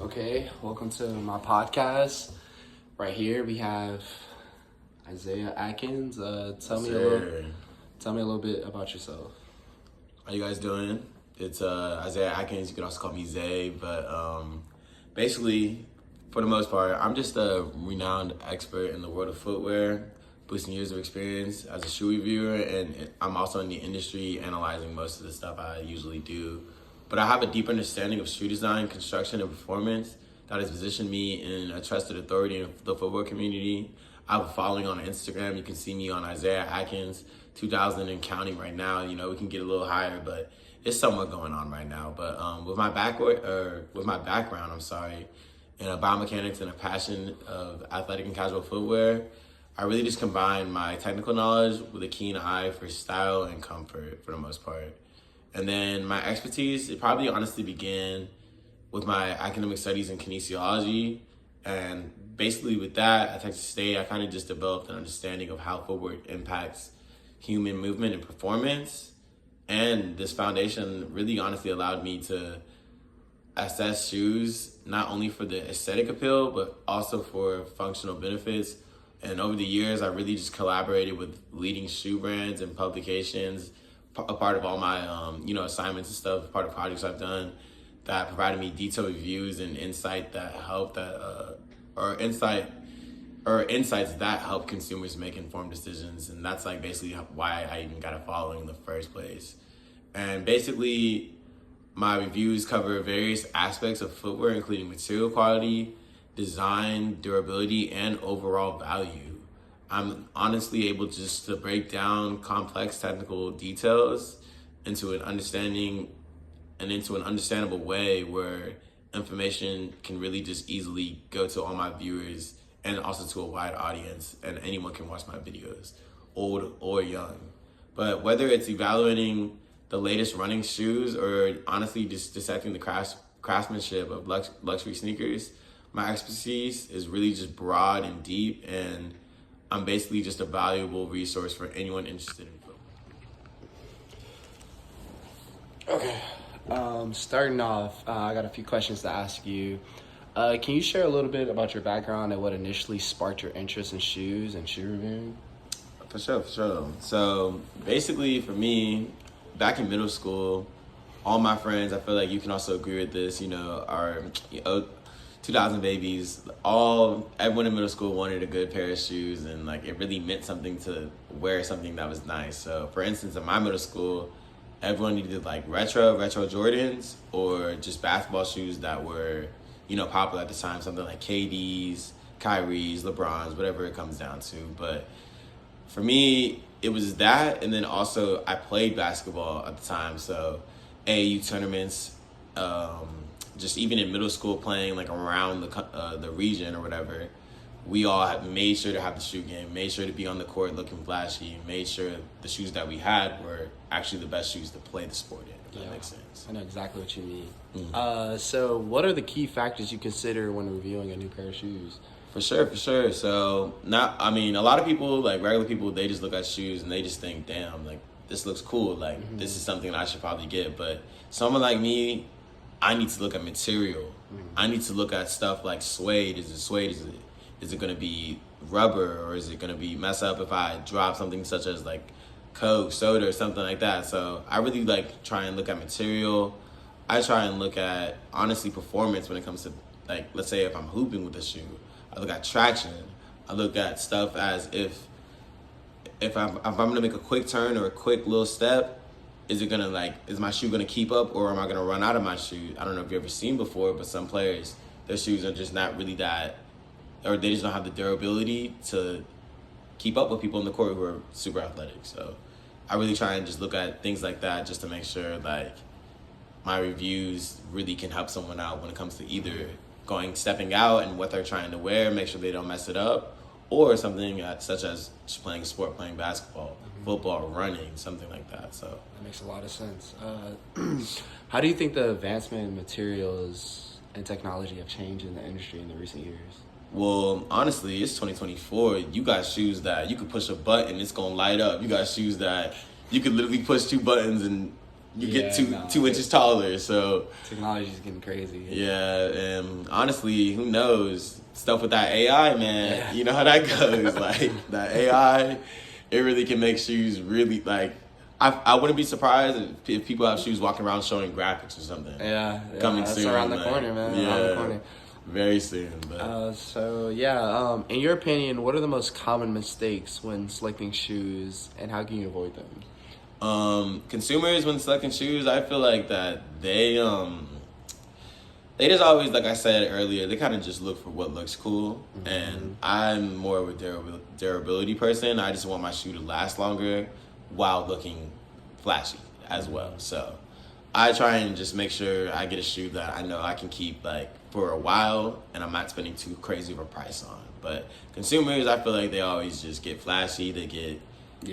Okay, welcome to my podcast. Right here we have Isaiah Atkins. Tell me a little bit about yourself. How you guys doing? It's Isaiah Adkins. You can also call me Zay, but basically, for the most part, I'm just a renowned expert in the world of footwear, boosting years of experience as a shoe reviewer, and I'm also in the industry analyzing most of the stuff I usually do. But I have a deep understanding of shoe design, construction, and performance that has positioned me in a trusted authority in the footwear community. I have a following on Instagram. You can see me on Isaiah Atkins, 2000 and counting right now. You know, we can get a little higher, but it's somewhat going on right now. But with my background, in biomechanics and a passion of athletic and casual footwear, I really just combine my technical knowledge with a keen eye for style and comfort for the most part. And then my expertise, it probably honestly began with my academic studies in kinesiology. And basically with that, at Texas State, I kind of just developed an understanding of how footwear impacts human movement and performance. And this foundation really honestly allowed me to assess shoes, not only for the aesthetic appeal, but also for functional benefits. And over the years, I really just collaborated with leading shoe brands and publications, a part of all my assignments and stuff, part of projects I've done that provided me detailed reviews and insights that help consumers make informed decisions. And that's like basically why I even got a following in the first place. And basically my reviews cover various aspects of footwear, including material quality, design, durability, and overall value. I'm honestly able just to break down complex technical details into an understandable way where information can really just easily go to all my viewers and also to a wide audience, and anyone can watch my videos, old or young. But whether it's evaluating the latest running shoes or honestly just dissecting the craftsmanship of luxury sneakers, my expertise is really just broad and deep, and I'm basically just a valuable resource for anyone interested in football. Okay, starting off, I got a few questions to ask you. Can you share a little bit about your background and what initially sparked your interest in shoes and shoe reviewing? For sure. So basically for me, back in middle school, all my friends, I feel like you can also agree with this, are 2000 babies. Everyone in middle school wanted a good pair of shoes, and like it really meant something to wear something that was nice. So for instance, in my middle school, everyone needed like retro Jordans or just basketball shoes that were, popular at the time, something like KD's, Kyrie's, LeBron's, whatever it comes down to. But for me, it was that, and then also I played basketball at the time, so AAU tournaments, just even in middle school playing like around the region or whatever, we all made sure to have the shoe game, made sure to be on the court looking flashy, made sure the shoes that we had were actually the best shoes to play the sport in, if that makes sense. I know exactly what you mean. Mm-hmm. So what are the key factors you consider when reviewing a new pair of shoes? For sure. So a lot of people, like regular people, they just look at shoes and they just think, damn, like this looks cool. Like this is something I should probably get. But someone like me, I need to look at material. I need to look at stuff like suede. Is it suede? Is it going to be rubber, or is it going to be mess up if I drop something such as like Coke, soda, or something like that? So I really try and look at material. I try and look at honestly performance when it comes to, like, let's say if I'm hooping with a shoe. I look at traction. I look at stuff as if I'm gonna make a quick turn or a quick little step, is my shoe gonna keep up, or am I gonna run out of my shoe? I don't know if you've ever seen before, but some players, their shoes are just not really that, or they just don't have the durability to keep up with people in the court who are super athletic. So I really try and just look at things like that just to make sure like my reviews really can help someone out when it comes to either stepping out and what they're trying to wear, make sure they don't mess it up, or something such as just playing a sport, playing basketball, football, running, something like that. So that makes a lot of sense. How do you think the advancement in materials and technology have changed in the industry in the recent years? Well, honestly, it's 2024. You got shoes that you could push a button, it's gonna light up. You got shoes that you could literally push two buttons and you get two inches taller. So technology's getting crazy. Yeah, and honestly, who knows? Stuff with that AI, man. You know how that goes. Like that AI, it really can make shoes really like. I wouldn't be surprised if people have shoes walking around showing graphics or something. Yeah, coming that's soon. Around the corner, man. Yeah, around the corner. Very soon. But. In your opinion, what are the most common mistakes when selecting shoes, and how can you avoid them? Consumers when selecting shoes, I feel like that they just always, like I said earlier, they kind of just look for what looks cool. Mm-hmm. And I'm more of a durability person. I just want my shoe to last longer while looking flashy as well. So I try and just make sure I get a shoe that I know I can keep like for a while and I'm not spending too crazy of a price on. But consumers, I feel like they always just get flashy. They get,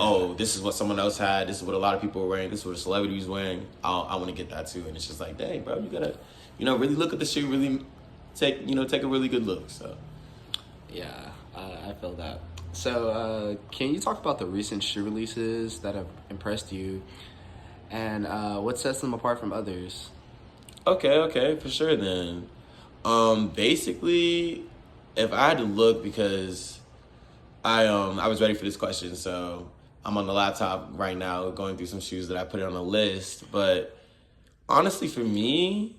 oh, this is what someone else had. This is what a lot of people are wearing. This is what a celebrity was wearing. I want to get that too. And it's just like, dang, bro, you gotta, really look at the shoe, really take a really good look. So, yeah, I feel that. So, can you talk about the recent shoe releases that have impressed you, and what sets them apart from others? Okay, for sure then. Basically, if I had to look, because I was ready for this question, so I'm on the laptop right now going through some shoes that I put on a list. But honestly, for me,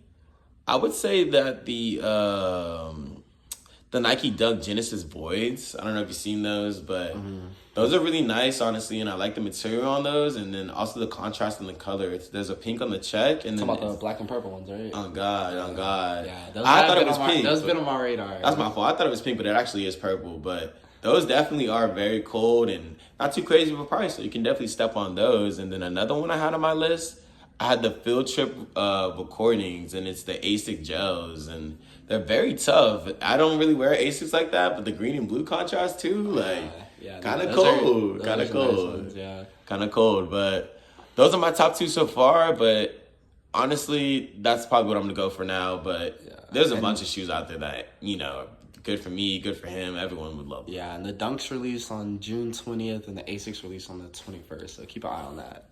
I would say that the Nike Dunk Genesis Voids. I don't know if you've seen those, but those are really nice, honestly, and I like the material on those, and then also the contrast in the color. There's a pink on the check, and then about the black and purple ones, right? On God. Yeah, I thought it was pink. Those been on my radar. That's my fault. I thought it was pink, but it actually is purple. But those definitely are very cold and not too crazy of a price, so you can definitely step on those. And then another one I had on my list, I had the Field Trip recordings, and it's the ASIC gels, and they're very tough. I don't really wear ASICs like that, but the green and blue contrast too, like kind of cold, kind of cold. But those are my top two so far. But honestly, that's probably what I'm gonna go for now. But there's a bunch of shoes out there that good for me, good for him. Everyone would love them. Yeah, and the Dunks release on June 20th, and the ASICs release on the 21st. So keep an eye on that.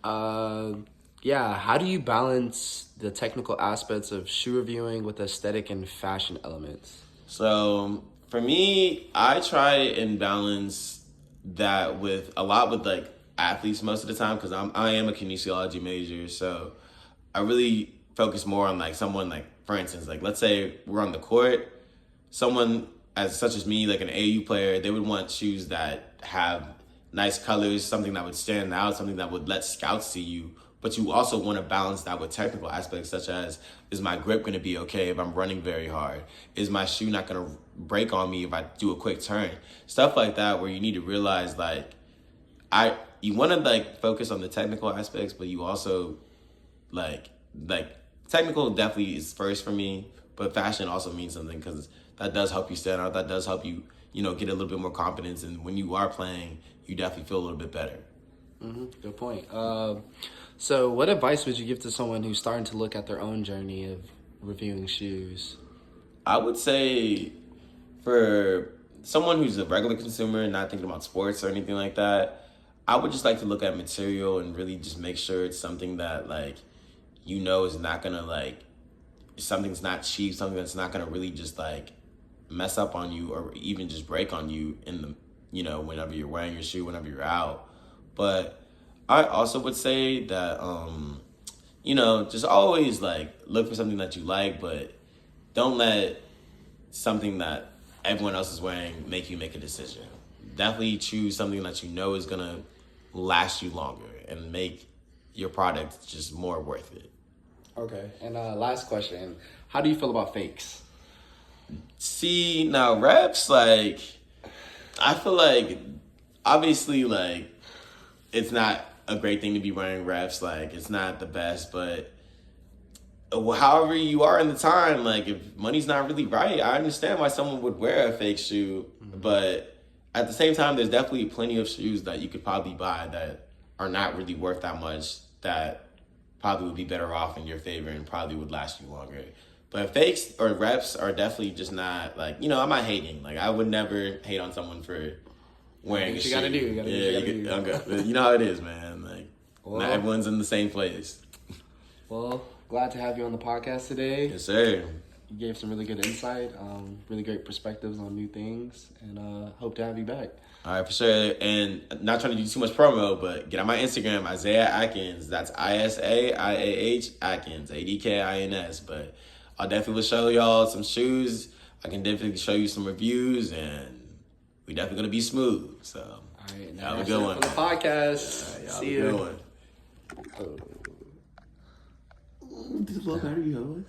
How do you balance the technical aspects of shoe reviewing with aesthetic and fashion elements? So for me, I try and balance that with like athletes most of the time, because I am a kinesiology major, so I really focus more on like someone, like for instance, like let's say we're on the court, someone such as me, like an AU player, they would want shoes that have nice colors, something that would stand out, something that would let scouts see you. But you also want to balance that with technical aspects, such as, is my grip going to be okay if I'm running very hard? Is my shoe not going to break on me if I do a quick turn? Stuff like that, where you need to realize, like, you want to, like, focus on the technical aspects, but you also, like, technical definitely is first for me, but fashion also means something, because that does help you stand out. That does help you, get a little bit more confidence. And when you are playing, you definitely feel a little bit better. Good point. So what advice would you give to someone who's starting to look at their own journey of reviewing shoes? I would say for someone who's a regular consumer, not thinking about sports or anything like that, I would just like to look at material and really just make sure it's something that, like, is not going to, like, something's not cheap, something that's not going to really just, like, mess up on you or even just break on you in the, whenever you're wearing your shoe, whenever you're out. But I also would say that, just always, like, look for something that you like, but don't let something that everyone else is wearing make you make a decision. Definitely choose something that is going to last you longer and make your product just more worth it. Okay. And last question. How do you feel about fakes? See, now reps, like, I feel like, obviously, like, it's not a great thing to be wearing reps. Like, it's not the best, but however you are in the time, like, if money's not really right, I understand why someone would wear a fake shoe. But at the same time, there's definitely plenty of shoes that you could probably buy that are not really worth that much, that probably would be better off in your favor and probably would last you longer. But fakes or reps are definitely just not, like, I'm not hating. Like, I would never hate on someone for wearing a shoe. You gotta do. You know how it is, man. Like, Not everyone's in the same place. Well, glad to have you on the podcast today. Yes, sir. You gave some really good insight, really great perspectives on new things, and hope to have you back. All right, for sure. And not trying to do too much promo, but get on my Instagram, Isaiah Adkins. That's ISAIAH Atkins, ADKINS. But I'll definitely will show y'all some shoes. I can definitely show you some reviews, and we definitely gonna be smooth. So, All right, y'all have a that's good it one. for the podcast. Y'all See have a you. good one. What are you going?